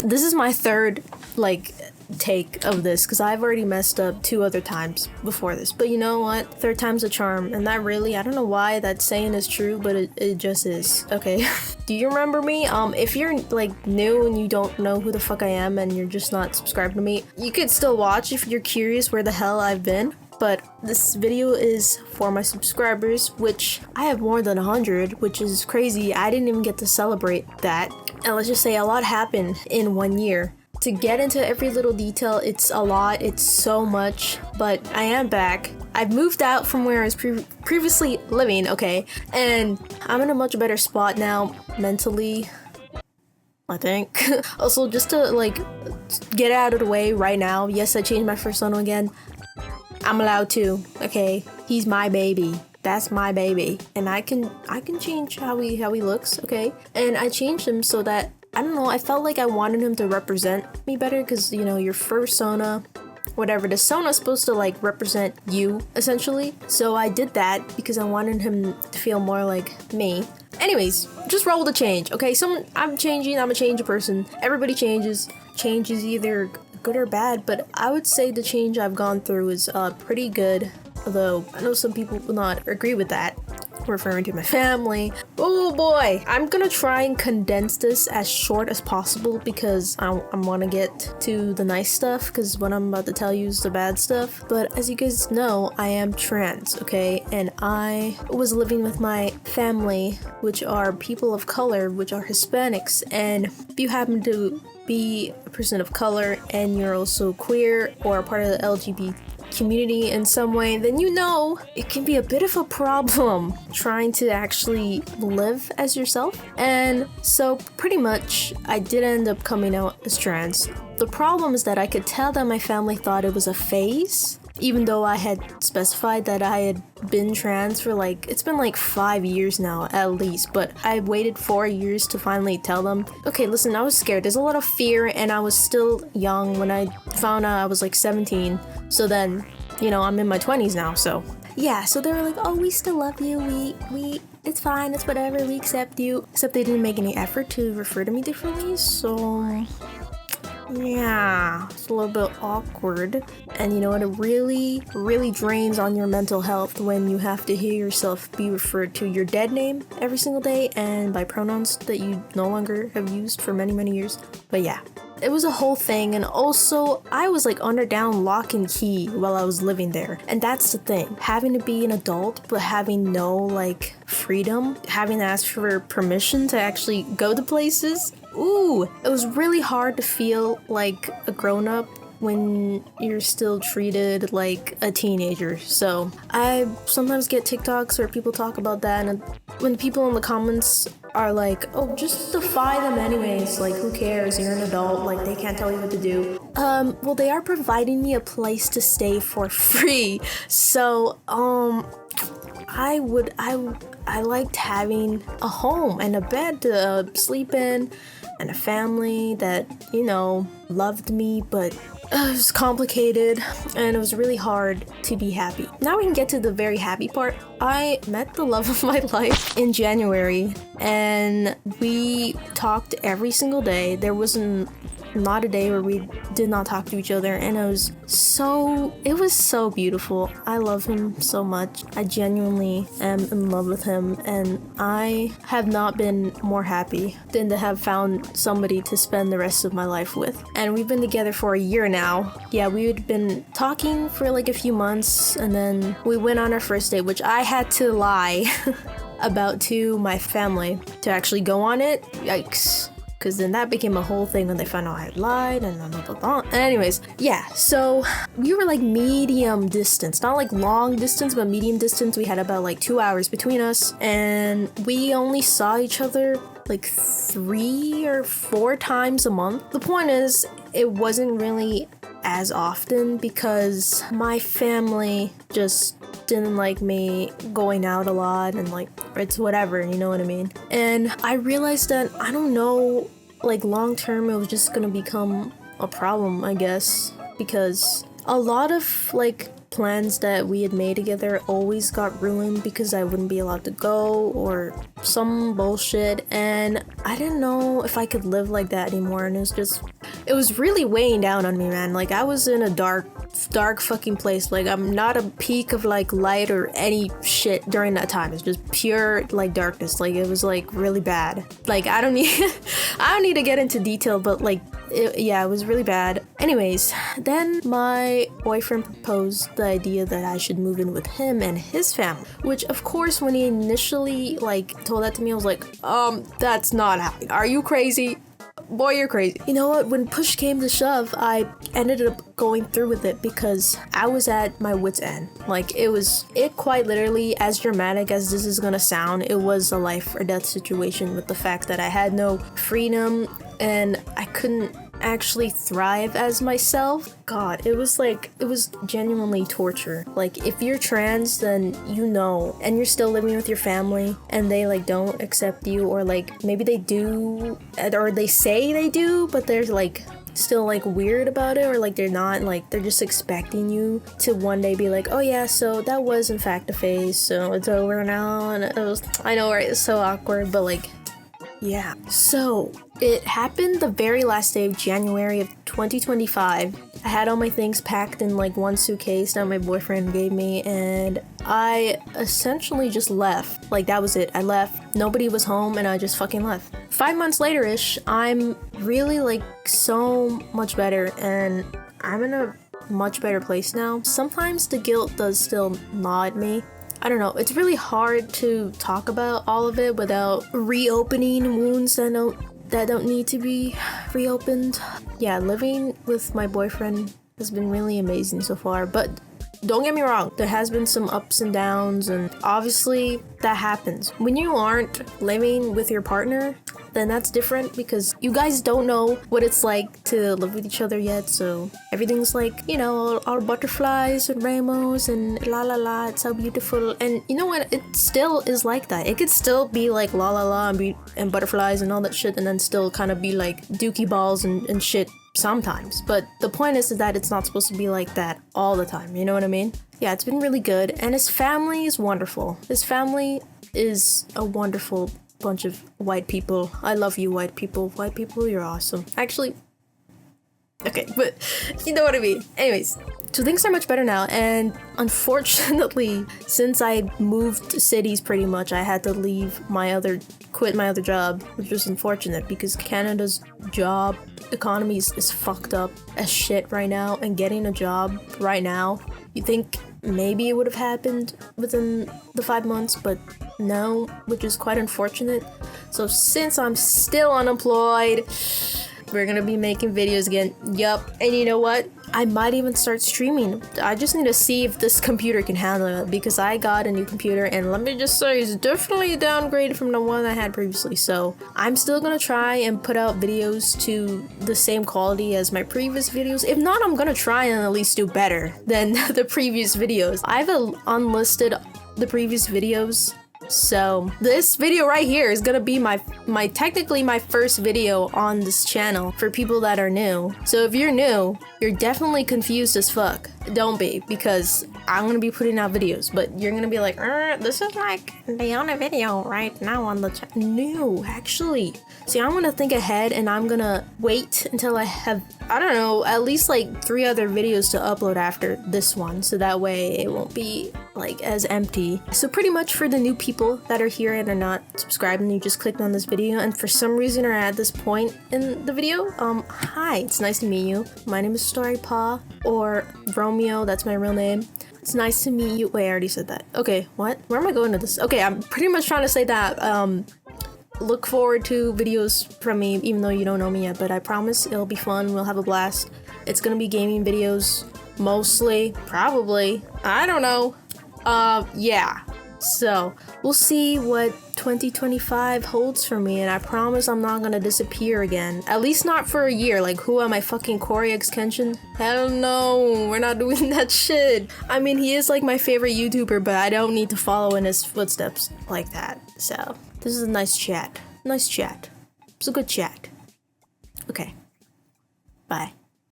This is my third, like, take of this because I've already messed up 2 other times before this, but you know what, third time's a charm. And that really, I don't know why that saying is true, but it just is. Okay. Do you remember me? If you're like new and you don't know who the fuck I am and you're just not subscribed to me, you could still watch if you're curious where the hell I've been. But this video is for my subscribers, which I have more than 100, which is crazy. I didn't even get to celebrate that. And let's just say a lot happened in 1 year. To get into every little detail, it's a lot, it's so much, but I am back. I've moved out from where I was previously living, okay? And I'm in a much better spot now, mentally, I think. Also, just to like get out of the way right now, yes, I changed my first name again. I'm allowed to, okay? He's my baby. That's my baby. And I can change how he looks, okay? And I changed him so that, I don't know, I felt like I wanted him to represent me better because, you know, your fursona, whatever, the sona's supposed to like represent you, essentially. So I did that because I wanted him to feel more like me. Anyways, just roll the change, okay? I'm changing, I'm a changed person. Everybody changes. Change is either good or bad, but I would say the change I've gone through is pretty good. Although I know some people will not agree with that, referring to my family. Oh boy, I'm gonna try and condense this as short as possible because I want to get to the nice stuff, because what I'm about to tell you is the bad stuff. But as you guys know, I am trans, okay? And I was living with my family, which are people of color, which are Hispanics. And if you happen to be a person of color and you're also queer or a part of the LGBT community in some way, then you know it can be a bit of a problem trying to actually live as yourself. And so pretty much I did end up coming out as trans. The problem is that I could tell that my family thought it was a phase, even though I had specified that I had been trans for it's been like 5 years now at least, but I waited 4 years to finally tell them. Okay, listen, I was scared. There's a lot of fear and I was still young when I found out I was like 17. So then, you know, I'm in my 20s now, so yeah, so they were like, oh, we still love you, we it's fine, it's whatever, we accept you. Except they didn't make any effort to refer to me differently, so yeah, it's a little bit awkward. And you know what, it really drains on your mental health when you have to hear yourself be referred to your dead name every single day and by pronouns that you no longer have used for many years. But yeah, it was a whole thing. And also I was like under down lock and key while I was living there. And that's the thing, having to be an adult but having no like freedom, having to ask for permission to actually go to places. Ooh, it was really hard to feel like a grown-up when you're still treated like a teenager. So I sometimes get TikToks where people talk about that, and when people in the comments are like, oh, just defy them anyways, like who cares, you're an adult, like they can't tell you what to do. Well, they are providing me a place to stay for free. So I liked having a home and a bed to sleep in and a family that, you know, loved me, but it was complicated and it was really hard to be happy. Now we can get to the very happy part. I met the love of my life in January and we talked every single day. There wasn't not a day where we did not talk to each other, and it was so beautiful. I love him so much. I genuinely am in love with him, and I have not been more happy than to have found somebody to spend the rest of my life with. And we've been together for a year now. Yeah, we had been talking for like a few months, and then we went on our first date, which I had to lie about to my family to actually go on it. Yikes. Because then that became a whole thing when they found out I had lied and blah, blah, blah. Anyways, yeah, so we were like medium distance, not like long distance, but medium distance. We had about like 2 hours between us, and we only saw each other like 3 or 4 times a month. The point is, it wasn't really as often because my family just didn't like me going out a lot, and like it's whatever, you know what I mean? And I realized that, I don't know, like long term it was just gonna become a problem, I guess, because a lot of like plans that we had made together always got ruined because I wouldn't be allowed to go or some bullshit, and I didn't know if I could live like that anymore, and it was really weighing down on me, man. Like, I was in a dark fucking place. Like, I'm not a peak of like light or any shit during that time. It's just pure like darkness. Like, it was like really bad. Like, I don't need to get into detail, but like it was really bad. Anyways, then my boyfriend proposed the idea that I should move in with him and his family, which of course when he initially like told that to me, I was like, that's not happening. Are you crazy? Boy, you're crazy. You know what? When push came to shove, I ended up going through with it because I was at my wit's end. Like, it quite literally, as dramatic as this is gonna sound, it was a life or death situation with the fact that I had no freedom and I couldn't actually thrive as myself. God, it was genuinely torture. Like, if you're trans, then you know, and you're still living with your family and they like don't accept you, or like maybe they do, or they say they do, but they're like still like weird about it, or like they're not, like they're just expecting you to one day be like, oh yeah, so that was in fact a phase, so it's over now. And I know, right? It's so awkward, but like, yeah. So it happened the very last day of January of 2025. I had all my things packed in like one suitcase that my boyfriend gave me, and I essentially just left. Like, that was it. I left. Nobody was home, and I just fucking left. 5 months later-ish, I'm really like so much better, and I'm in a much better place now. Sometimes the guilt does still gnaw at me. I don't know, it's really hard to talk about all of it without reopening wounds that don't need to be reopened. Yeah, living with my boyfriend has been really amazing so far, but don't get me wrong, there has been some ups and downs, and obviously that happens. When you aren't living with your partner, then that's different because you guys don't know what it's like to live with each other yet, so everything's like, you know, all butterflies and rainbows and la la la, it's so beautiful. And you know what, it still is like that. It could still be like la la la and butterflies and all that shit, and then still kind of be like dookie balls and shit sometimes. But the point is that it's not supposed to be like that all the time, you know what I mean? Yeah, it's been really good, and his family is wonderful. His family is a wonderful bunch of white people. I love you, white people. White people, you're awesome. Actually, okay, but you know what I mean. Anyways, so things are much better now, and unfortunately, since I moved cities pretty much, I had to quit my other job, which was unfortunate because Canada's job economy is fucked up as shit right now, and getting a job right now, you think maybe it would have happened within the 5 months, but no, which is quite unfortunate. So since I'm still unemployed, we're gonna be making videos again. Yup. And you know what? I might even start streaming. I just need to see if this computer can handle it, because I got a new computer, and let me just say, it's definitely a downgrade from the one I had previously. So I'm still gonna try and put out videos to the same quality as my previous videos. If not, I'm gonna try and at least do better than the previous videos. I've unlisted the previous videos, so this video right here is gonna be technically my first video on this channel for people that are new. So if you're new, you're definitely confused as fuck. Don't be, because I'm gonna be putting out videos, but you're gonna be like, this is like the only video right now on the channel. No, actually. See, I'm gonna think ahead, and I'm gonna wait until I have, I don't know, at least like 3 other videos to upload after this one, so that way it won't be like as empty. So pretty much for the new people that are here and are not subscribed and you just clicked on this video and for some reason are at this point in the video, hi, it's nice to meet you. My name is Starrypaw, or Romeo, that's my real name. It's nice to meet you. Wait, I already said that. Okay, what? Where am I going with this? Okay, I'm pretty much trying to say that, look forward to videos from me, even though you don't know me yet, but I promise it'll be fun. We'll have a blast. It's gonna be gaming videos, mostly, probably. I don't know. Yeah. So, we'll see what 2025 holds for me, and I promise I'm not gonna disappear again. At least not for a year. Like, who am I, fucking Corey X Kenshin? Hell no, we're not doing that shit. I mean, he is like my favorite YouTuber, but I don't need to follow in his footsteps like that. So, this is a nice chat. Nice chat. It's a good chat. Okay. Bye.